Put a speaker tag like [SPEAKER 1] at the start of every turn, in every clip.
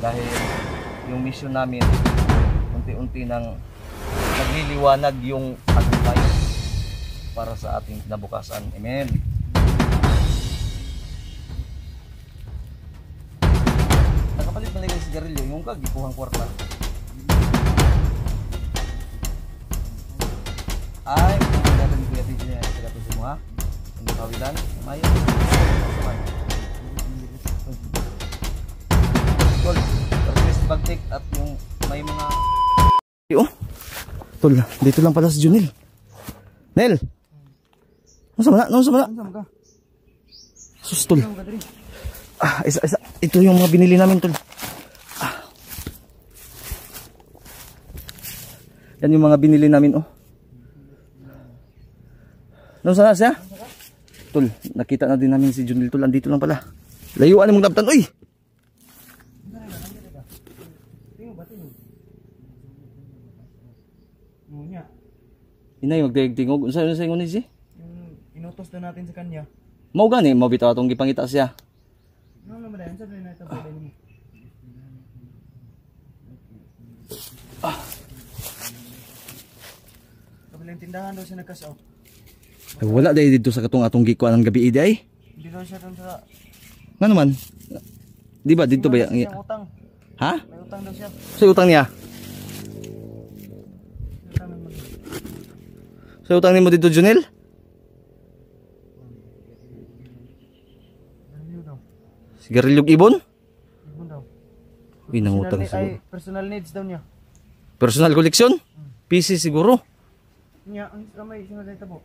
[SPEAKER 1] Dahil yung mission namin unti-unti nang nagliliwanag yung tagumpay para sa ating kinabukasan. Amen. Nakapalit na lang yung sigarilyo, yung kagikuhang kwarta. Ay, kung natin yung kuya DJ niya, sila ito semua. Ang kawilan, mayo. Tol, first bagtik at yung may mga... Oh, tol, dito lang pala si Junel. Nel! Ano sa mana? Sus, tol. Isa. Ito yung mga binili namin, tol. Yan yung mga binili namin, oh. Ano sana siya? Tol, nakita na din namin si Junel, tol. Andito lang pala. Layuan mong labtan, uy! Inay, magdayag-tingog. Saan sa ingon niya?
[SPEAKER 2] Inutos na natin sa kanya.
[SPEAKER 1] Mau gani, mau bitaw atong gipangita siya.
[SPEAKER 2] No, madayan sa na ito pala niya. Kabilang tindahan daw siya nagkasaw.
[SPEAKER 1] Ay, wala dahil dito sa katong atong gikuan ng gabi ay.
[SPEAKER 2] Hindi daw siya doon sa...
[SPEAKER 1] Nga naman? Di ba dito ba
[SPEAKER 2] yung utang?
[SPEAKER 1] Ha?
[SPEAKER 2] May utang daw siya.
[SPEAKER 1] Sa utang niya? Sa utang niya mo dito, Junel? Sigarilyog ibon?
[SPEAKER 2] Ibon daw.
[SPEAKER 1] Uy, nangutang siguro.
[SPEAKER 2] Personal needs daw niya.
[SPEAKER 1] Personal collection? PC siguro?
[SPEAKER 2] Niya, ang kamay siya na dito po.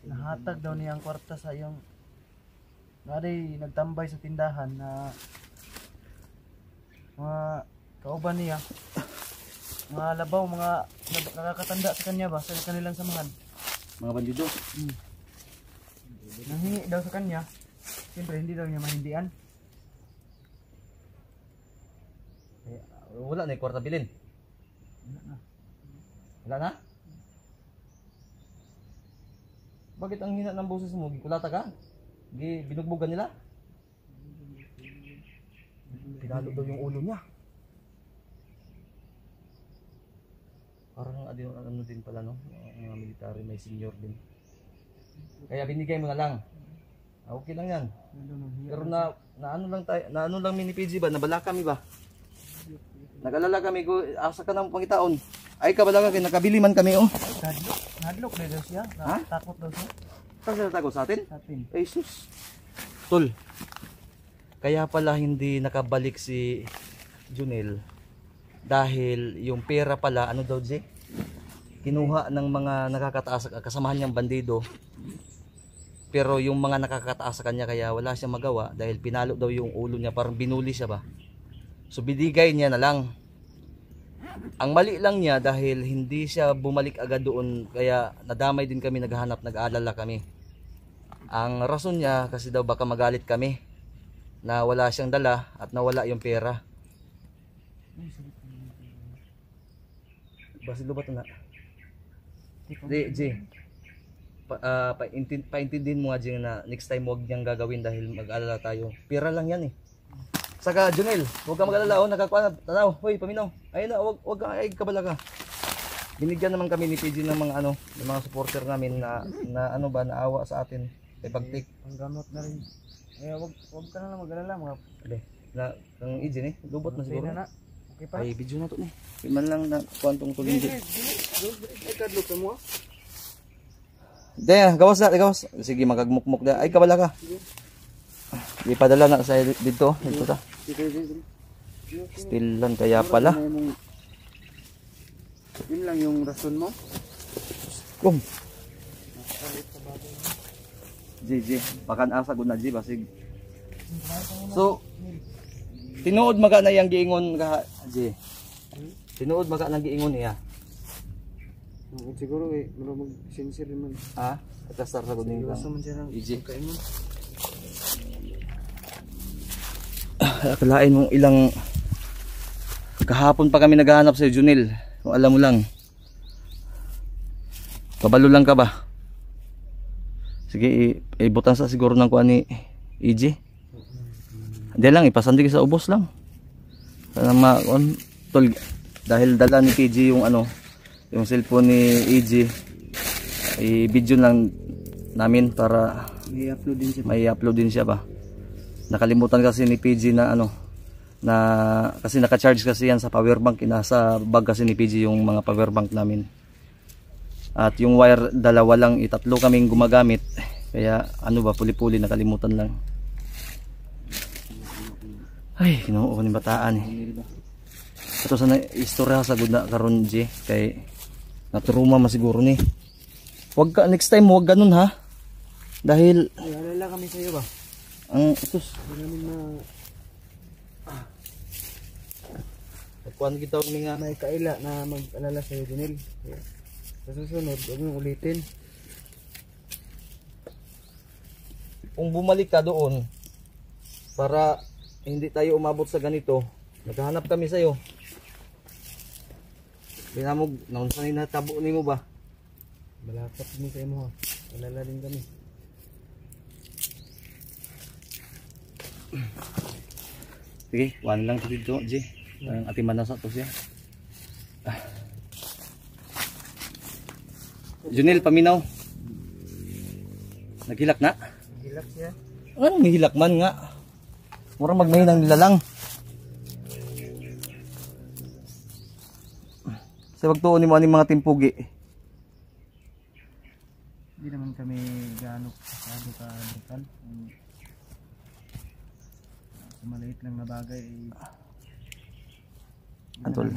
[SPEAKER 2] Nahatag daw niya ang kwarta sa iyong nagtambay sa tindahan na mga kauban niya, mga labaw, mga nakakatanda sa kanya ba, sa kanilang samahan.
[SPEAKER 1] Mga bandido?
[SPEAKER 2] Nanghingi daw sa kanya, siyempre hindi daw niya mahindian.
[SPEAKER 1] Wala na yung kwarta bilin? Wala na? Bakit ang hina ng boses mo? Gikulata ka? Binugbugan nila? Pinalo daw yung ulo niya. Parang ano din pala, no? Mga military, may senior din. Kaya binigay mo na lang. Okay lang yan. Pero na ano lang mini PG ba? Nabala kami ba? Nag-alala kami, asa ka ng pangitaon. Ay kabala ka, nakabili man kami, oh.
[SPEAKER 2] Nadlok na daw siya. Takot daw siya.
[SPEAKER 1] Saan siya natakot? Sa atin?
[SPEAKER 2] Sa atin.
[SPEAKER 1] Ay sus. Tol, kaya pala hindi nakabalik si Junel dahil yung pera pala, ano daw Jay? Kinuha ng mga nakakataas, kasamahan niyang bandido. Pero yung mga nakakataas sa kanya kaya wala siyang magawa dahil pinalo daw yung ulo niya, parang binuli siya ba. So binigay niya na lang. Ang mali lang niya dahil hindi siya bumalik agad doon, kaya nadamay din kami, naghahanap, nag-aalala kami. Ang rason niya kasi daw baka magalit kami na wala siyang dala at nawala yung pera. Basi lubat na. Di, paintindihin mo nga Jing na next time huwag niyang gagawin dahil mag-alala tayo. Pera lang yan eh. Saka Junel, huwag kang mag-alala, nagkakuha na, tanaw, hoy, paminaw. Ayun na, huwag kang, ay, kabala ka. Binigyan naman kami ni PG ng mga ano, ng mga supporter namin na ano ba, naawa sa atin. Kay pagtik.
[SPEAKER 2] Ang gamot na rin. Eh, huwag ka na lang mag-alala, mga.
[SPEAKER 1] Na, ang EJ ni, lubot na siguro.
[SPEAKER 2] Na. Okay pa?
[SPEAKER 1] Ay, video na to ni. Iman lang na, kuwantong tuloy.
[SPEAKER 2] Ay, kadlok ka mo.
[SPEAKER 1] Daya, gawas na, gawas. Sige, magagmukmuk na. Ay, kabala ka. Ipadala na sa dito, dito ta. Still lang kaya pala.
[SPEAKER 2] Yun lang yung rason mo.
[SPEAKER 1] Kum. JJ, pakan asa gud na G basig. So, tinuod maga na yang giingon ka G. Tinuod maga nang giingon niya.
[SPEAKER 2] Siguro eh, mag sincere man.
[SPEAKER 1] Ha? Kasar sa gud ni. JJ. Akalain mong ilang kahapon pa kami naghahanap sa Junel. Kung alam mo lang. Pabalo lang ka ba? Sige, ibutan sa siguro ng kuha ni EJ. Hindi lang, ipasandi ka sa ubos lang. Para tol, dahil dala ni PG yung ano, yung cellphone ni EJ, i-video lang namin para may upload din siya ba. Nakalimutan kasi ni PG na ano, na kasi naka-charge kasi yan sa power bank, nasa bag kasi ni PG yung mga power bank namin. At yung wire dalawa lang, itatlo kaming gumagamit. Kaya ano ba, puli-puli nakalimutan lang. Ay, kinuha ko ni bataan eh. Ito sana istorya sa gud na karon J kay naturuma masiguro ni. Wag ka next time, wag ganun ha. Dahil
[SPEAKER 2] Alala kami sa iyo ba?
[SPEAKER 1] ang sus,
[SPEAKER 2] Hindi namin na
[SPEAKER 1] kuan kita ni nga
[SPEAKER 2] may kaila na mag-alala sa iyo, Junel. Sa susunod, huwag mong ulitin.
[SPEAKER 1] kung bumalik ka doon para hindi tayo umabot sa ganito, naghahanap kami sa iyo. Binamog naon sa natabo nimo ba?
[SPEAKER 2] Malapit din sa imo ha. Alala din kami.
[SPEAKER 1] Sige, one lang dito, J. Ang atiman na sa to siya. Junel, paminaw. Naghilak na?
[SPEAKER 2] Hilak siya.
[SPEAKER 1] Ano, nihilak man nga. Mura magmahinang nilalang. Sa wagtuon ni mo aning mga timpugi.
[SPEAKER 2] Hindi naman kami gaano kasado ka brutal. Sa maliit lang na bagay
[SPEAKER 1] Antol.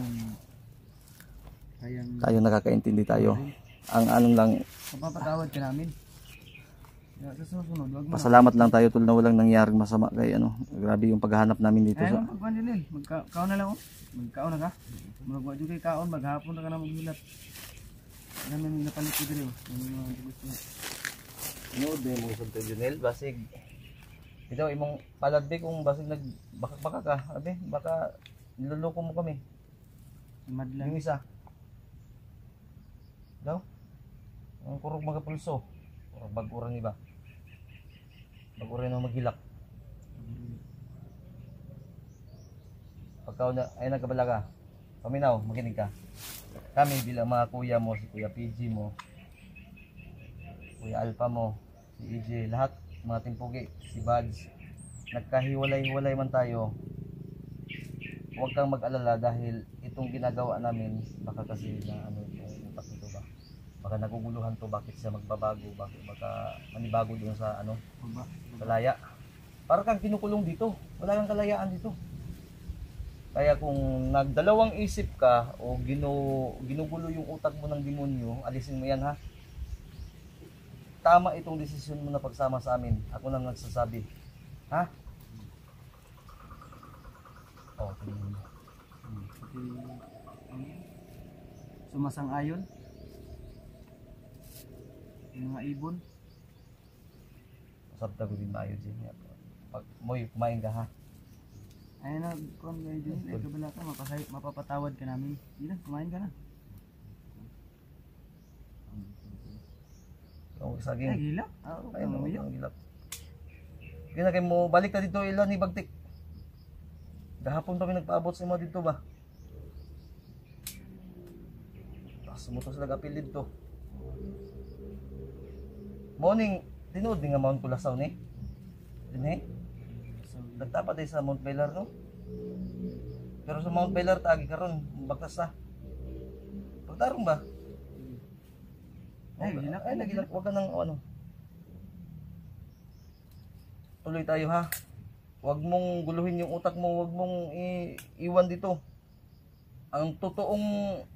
[SPEAKER 2] Kayang
[SPEAKER 1] Tayo nakakaintindi tayo. Ang anong lang,
[SPEAKER 2] mapapatawad ka namin. Sa susunod, wag mo.
[SPEAKER 1] pasalamat lang tayo tol na walang nangyaring masama kay ano. Grabe yung paghahanap namin dito
[SPEAKER 2] Ay,
[SPEAKER 1] sa
[SPEAKER 2] magkuhan din magkaon na lang oh. Magkaon na ka. Magwadyo kay kaon, maghapon na ka na maghilat. Namin napalit ko dito. Yung mga gusto mo.
[SPEAKER 1] Nood na yung mga santo Junel, basig. Ito, imong paladbi kung basig nagbakak-baka ka. Abi, baka niloloko mo kami.
[SPEAKER 2] Madlang.
[SPEAKER 1] Yung isa. Daw? Ang kurog mga pulso. Kurog baguran iba. Baguran na maghilak. Pagka ay nagkabala ka, paminaw, makinig ka. Kami bilang mga kuya mo, si Kuya PG mo, Kuya Alpha mo, si EJ, lahat mga timpugi, si Buds, nagkahiwalay-hiwalay man tayo. Huwag kang mag-alala dahil itong ginagawa namin, baka kasi na ano itong utak nito ba? Baka naguguluhan to, bakit siya magbabago, bakit baka manibago doon sa ano, sa laya. Para kang kinukulong dito, wala kang kalayaan dito. Kaya kung nagdalawang isip ka o ginugulo yung utak mo ng demonyo, alisin mo yan ha. Tama itong desisyon mo na pagsama sa amin. Ako nang nagsasabi. Ha? Oh, tingnan mo.
[SPEAKER 2] Sumasang-ayon. Yung mga ibon.
[SPEAKER 1] Sabta ko din maayo din. Pag mo'y kumain ka ha.
[SPEAKER 2] Ayun na, kung may din, kabala ka, mapapatawad ka namin. Hindi na, kumain ka na.
[SPEAKER 1] So,
[SPEAKER 2] Ay,
[SPEAKER 1] saging.
[SPEAKER 2] gila.
[SPEAKER 1] Ay, no, ang gilap. Kaya kayo mo, balik ka dito ilan ni Bagtik. Gahapon kami nagpaabot sa mo dito ba? Tapos mo to sila kapil dito. Morning, tinood din nga Mount Culasaw ni. Dini? Nagtapat tayo sa Mount Belar no? Pero sa Mount Belar tagi karon bagtas na. Pagtarong ba? Ay, nagilak. Huwag ka ng ano. Tuloy tayo ha. Huwag mong guluhin yung utak mo. Huwag mong iwan dito. Ang totoong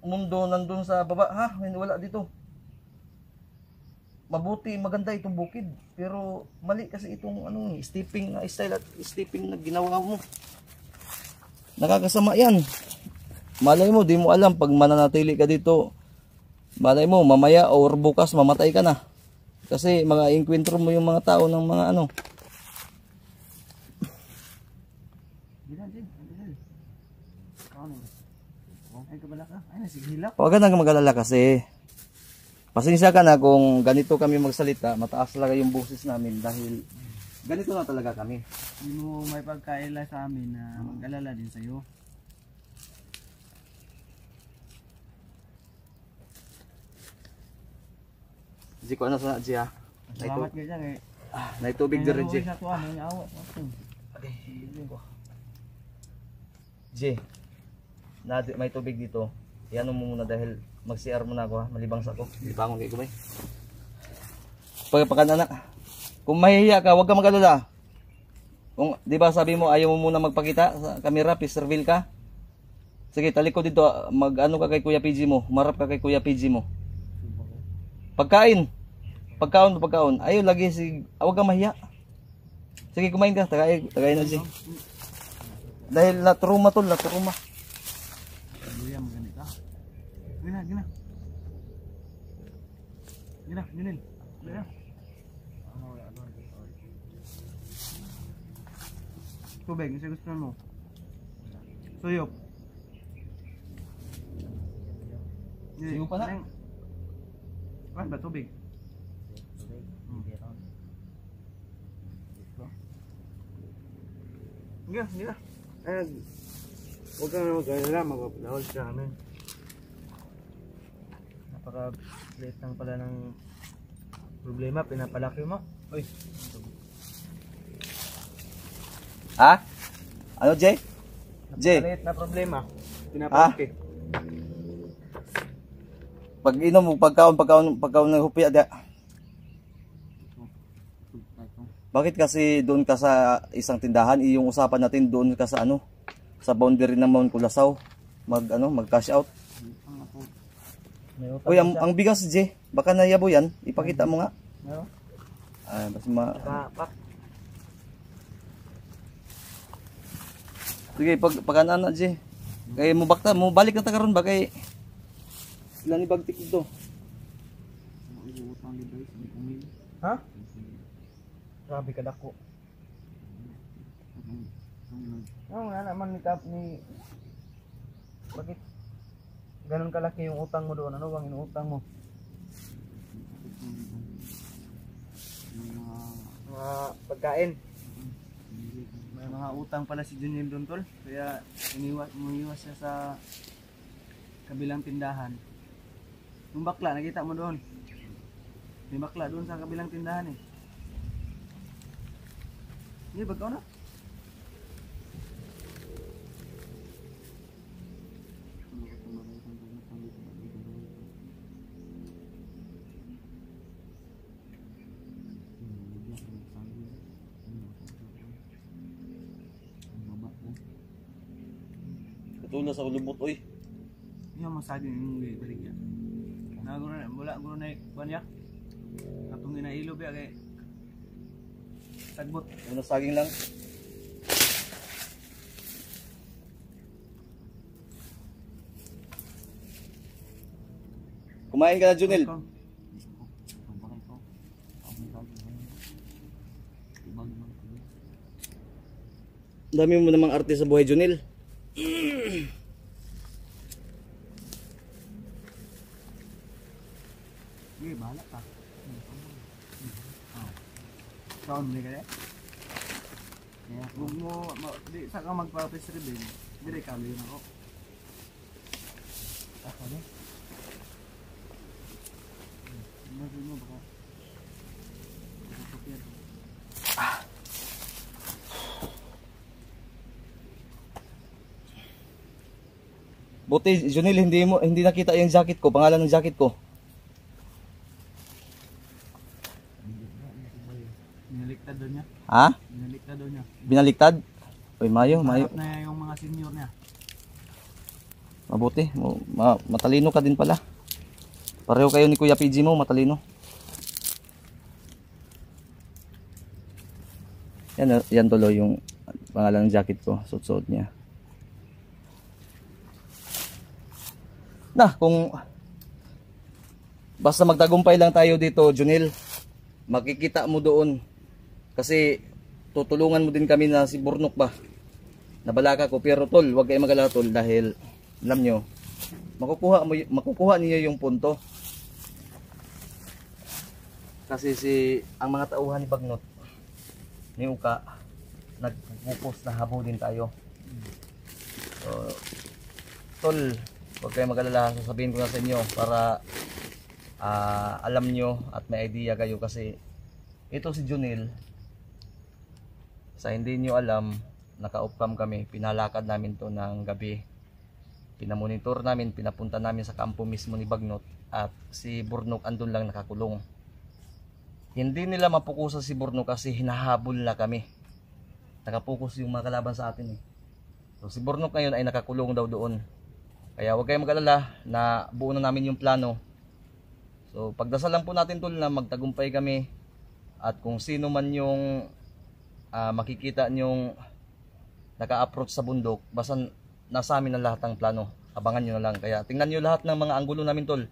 [SPEAKER 1] mundo nandun sa baba ha. Wala dito. Mabuti, maganda itong bukid. Pero mali kasi itong ano, stepping style at stepping na ginawa mo. Nakakasama yan. Malay mo, di mo alam pag mananatili ka dito. Malay mo, mamaya or bukas mamatay ka na. Kasi mga enkwentro mo yung mga tao ng mga ano.
[SPEAKER 2] Ay, kabala ka. Ay, nasigilak.
[SPEAKER 1] Huwag ka nang mag-alala kasi. Pasensya ka na kung ganito kami magsalita, mataas talaga yung boses namin dahil ganito na talaga kami.
[SPEAKER 2] Hindi mo may pagkaila sa amin na mag-alala din sa'yo.
[SPEAKER 1] Di ko ano sa G ha.
[SPEAKER 2] Salamat kayo dyan eh.
[SPEAKER 1] Naitubig din rin G.
[SPEAKER 2] Sa tuwa, may awa.
[SPEAKER 1] G. May tubig dito. Iano mo muna dahil mag-CR muna ako ha. Malibang sa ako. Di pa akong gagawin. Pagkapakan anak. Kung mahihiya ka, huwag ka mag-alala. Kung, di ba sabi mo ayaw mo muna magpakita sa camera, please reveal ka. Sige, talikod dito. Mag-ano ka kay Kuya PG mo. Humarap ka kay Kuya PG mo. Pagkain. Pagkaon. Ayaw lagi si... Huwag ka mahiya. Sige, kumain ka. Tagay na si. Dahil laturuma to, laturuma.
[SPEAKER 2] Luya, maganda ka. Gina. Junil. Luya. Tubig, isa gusto mo. Suyok.
[SPEAKER 1] Siyo pa na.
[SPEAKER 2] Ano ba tubig? Hindi na. Huwag ka na mag-alala, mag-upload sa amin. Napaka-late lang pala ng problema, pinapalaki mo. Uy.
[SPEAKER 1] Ha? Ano, Jay? Jay?
[SPEAKER 2] Napaka-late na problema, pinapalaki.
[SPEAKER 1] Pag inom mo, pagkaon ng hupya, bakit kasi doon ka sa isang tindahan, yung usapan natin doon ka sa ano, sa boundary ng Mount Culasaw, mag-cash out. Uy, ang bigas, Jay, baka nayabo yan, ipakita mo nga.
[SPEAKER 2] Meron?
[SPEAKER 1] Basta sige, pag-anan na, Jay. Kaya mo bakta, mo balik na tagaron ba kay ilan ni bagtik dito?
[SPEAKER 2] Ha? Grabe ka dako. Wala naman ni bakit ganun kalaki yung utang mo doon? Ano bang inuutang mo? Mga pagkain. May mga utang pala si Junil doon, tol. Kaya umiwas siya sa kabilang tindahan. Yung bakla, nakita mo doon. May bakla doon sa kabilang tindahan eh. Hindi, bagkaw na.
[SPEAKER 1] Katulad sa ulubot, oy.
[SPEAKER 2] Yung masagin yung balik yan. Wala na banyak. Atong ginailob ya kay sagbot.
[SPEAKER 1] Ano saging lang. Kumain ka na, Junel. Dami mo namang arte sa buhay, Junel.
[SPEAKER 2] Sige, bahala ka. Sound ni kaya? Huwag mo, di sa ka magpa-face reveal, dire ka yun ako. Ako na? Ano mo baka?
[SPEAKER 1] Buti, Junel, hindi nakita yung jacket ko, pangalan ng jacket ko.
[SPEAKER 2] Binaliktad doon niya.
[SPEAKER 1] Ha?
[SPEAKER 2] Binaliktad doon niya.
[SPEAKER 1] Binaliktad? Uy, mayo.
[SPEAKER 2] Harap na yung mga senior niya.
[SPEAKER 1] Mabuti, matalino ka din pala. Pareho kayo ni Kuya PG mo, matalino. Yan tuloy yung pangalan ng jacket ko, suot-suot niya. Kung basta magtagumpay lang tayo dito, Junel, makikita mo doon. Kasi tutulungan mo din kami na si Burnok ba. Nabalaka ko, pero tol, huwag kayo mag-alala tol dahil alam nyo, makukuha niyo yung punto. Kasi ang mga tauhan ni Bagnot, ni Uka, nagpupos na habulin tayo. So, tol, huwag kayong mag-alala, sasabihin ko na sa inyo para alam nyo at may idea kayo kasi ito si Junel, sa hindi nyo alam, naka-off-cam kami, pinalakad namin to ng gabi. Pinamonitor namin, pinapunta namin sa kampo mismo ni Bagnot at si Burnok andun lang nakakulong. Hindi nila mapukusan si Burnok kasi hinahabol na kami. Nakapokus yung mga kalaban sa atin eh. So si Burnok ngayon ay nakakulong daw doon. Kaya huwag kayong mag-alala na buo na namin yung plano. So pagdasal lang po natin tol na magtagumpay kami at kung sino man yung makikita nyong naka-approach sa bundok, basta nasa amin ang lahat ng plano. Abangan nyo na lang. Kaya tingnan nyo lahat ng mga anggulo namin tol.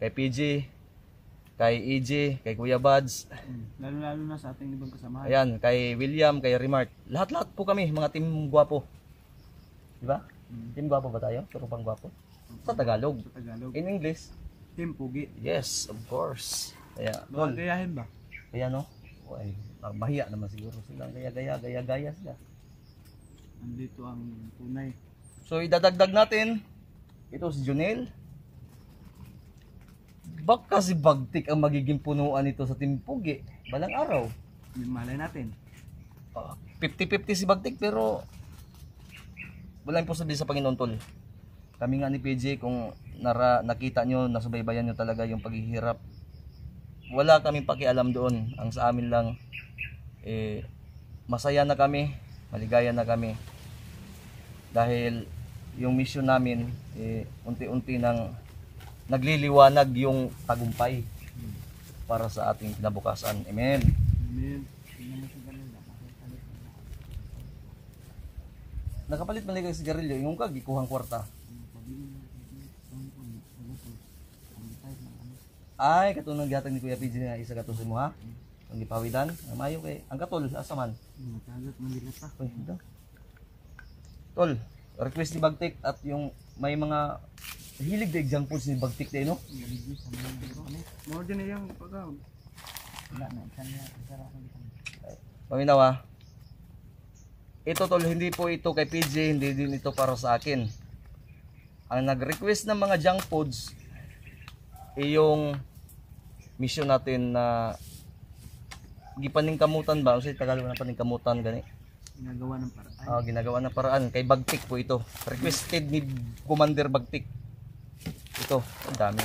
[SPEAKER 1] Kay PG, kay EJ, kay Kuya Buds.
[SPEAKER 2] Lalo-lalo na sa ating ibang kasamahan.
[SPEAKER 1] Ayan, kay William, kay Remart. Lahat-lahat po kami, mga team gwapo. Di ba? Team gwapo ba tayo? Turupang gwapo. Sa Tagalog.
[SPEAKER 2] Sa Tagalog.
[SPEAKER 1] In English?
[SPEAKER 2] Team Pugi.
[SPEAKER 1] Yes, of course. Kaya,
[SPEAKER 2] Baka gayahin ba?
[SPEAKER 1] kaya no? Ay, mahiya naman siguro sila. Gaya sila.
[SPEAKER 2] Andito ang tunay.
[SPEAKER 1] So, idadagdag natin. Ito si Junel. Baka si Bagtik ang magiging punuan nito sa Team Pugi. Balang araw.
[SPEAKER 2] Malay natin.
[SPEAKER 1] 50-50 si Bagtik pero wala imposible sa Panginoon tol. Kami nga ni PJ kung nakita nyo, nasubaybayan nyo talaga yung paghihirap. Wala kaming pakialam doon. Ang sa amin lang masaya na kami, maligaya na kami. Dahil yung mission namin unti-unti nang nagliliwanag yung tagumpay para sa ating kinabukasan. Amen.
[SPEAKER 2] Amen.
[SPEAKER 1] Nakapalit man lang sigarilyo, yung kag ikuhang kwarta. Ay, katulong gihatag ni Kuya PJ nga isa kato sa mo ha. Ang gipawidan, ang mayo kay ang katol asa man.
[SPEAKER 2] Matagat manila pa.
[SPEAKER 1] Uy, ito. Tol, request ni Bagtik at yung may mga hilig na examples ni Bagtik din no.
[SPEAKER 2] More din yung pagkaw. Wala na, isara ko dito.
[SPEAKER 1] Paminawa. Ito tol, hindi po ito kay PJ, hindi din ito para sa akin. Ang nag-request ng mga junk foods yung mission natin na gipaningkamutan ba? Kasi Tagalog na paningkamutan gani.
[SPEAKER 2] Ginagawa ng paraan.
[SPEAKER 1] Ginagawa ng paraan kay Bagtik po ito. Requested ni Commander Bagtik. Ito, ang dami.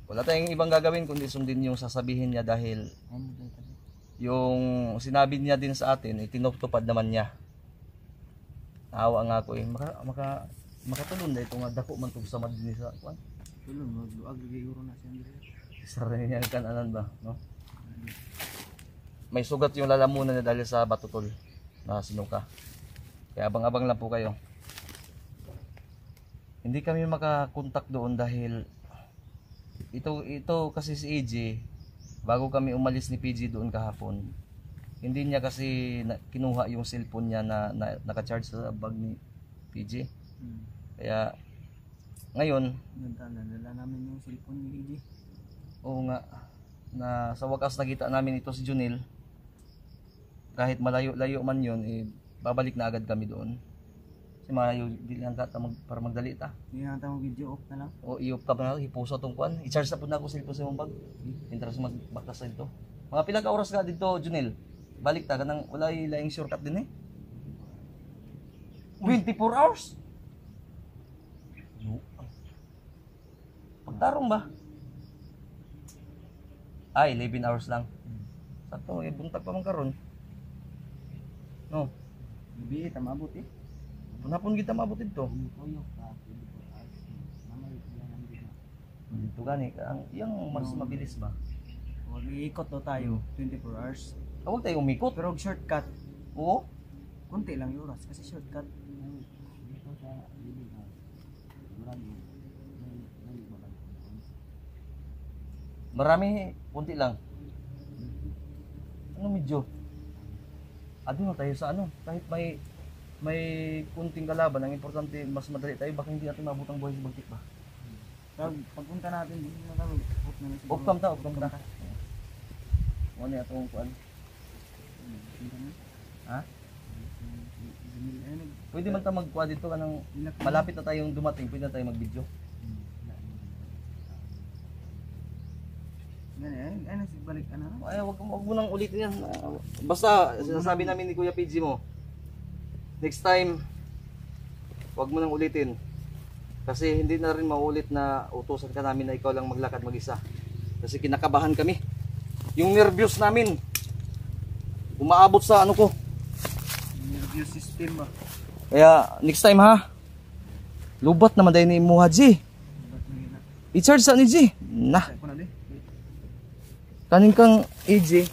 [SPEAKER 1] Wala tayong ibang gagawin kundi sundin yung sasabihin niya dahil yung sinabi niya din sa atin, itinutupad naman niya. Naawa nga ako makatulong na ito nga dako man tug samad din sa kuan.
[SPEAKER 2] Tulong, magluag liguro na siya.
[SPEAKER 1] Isa rin niya kananan ba, no? May sugat yung lalamunan niya dahil sa batutol na sinuka. Kaya abang-abang lang po kayo. Hindi kami makakontak doon dahil ito kasi si AJ bago kami umalis ni PG doon kahapon. Hindi niya kasi kinuha yung cellphone niya na naka-charge sa bag ni PG. Kaya ngayon,
[SPEAKER 2] nadala namin yung cellphone ni EJ.
[SPEAKER 1] oo nga, na sa wakas nakita namin ito si Junel. Kahit malayo-layo man yun, babalik na agad kami doon. Kasi malayo, di lang ka para magdali ta.
[SPEAKER 2] Hindi na tayo video off na lang.
[SPEAKER 1] O i-off ka pa na, ipuso itong kuan. I-charge na po na ako sa cellphone sa imong bag. Interest magbakas na ito. Mga pilang ka oras ka dito, Junel? Balik ta, kanang wala laing shortcut din eh. 24 hours? Pagtarong ba? Ay, 11 hours lang. Sakto, buntag pa man karon. No,
[SPEAKER 2] Gabi, tamabot eh.
[SPEAKER 1] punapon kita maabot dito. Dito gani, yang mas mabilis ba?
[SPEAKER 2] Huwag iikot daw tayo, 24 hours.
[SPEAKER 1] Huwag tayo umikot.
[SPEAKER 2] Pero shortcut,
[SPEAKER 1] Oo.
[SPEAKER 2] konti lang yung oras kasi shortcut.
[SPEAKER 1] Marami, kunti lang. Ano medyo? Ado na tayo sa ano, kahit may kunting kalaban, ang importante mas madali tayo, baka hindi natin mabutang buhay sa Bagtik ba?
[SPEAKER 2] Pagpunta natin, hindi na kami. Off na siguro.
[SPEAKER 1] Off cam ta, off cam ta. Ano yung atong kuan? Ha? Pwede man ta magkuha dito kanang malapit na tayong dumating, pwede na tayo mag-video.
[SPEAKER 2] Ano si balik ano?
[SPEAKER 1] Ay, wag mo nang ulitin yan. Basta sinasabi namin ni Kuya PG mo. Next time, wag mo nang ulitin. Kasi hindi na rin maulit na utusan ka namin na ikaw lang maglakad mag-isa. Kasi kinakabahan kami. Yung nervyos namin umaabot sa ano ko.
[SPEAKER 2] Nervous system ba?
[SPEAKER 1] Kaya next time ha. Lubat naman dahil ni Imuha G. I-charge sa ni G. Nah.
[SPEAKER 2] Ako na di.
[SPEAKER 1] Kanin kang AJ.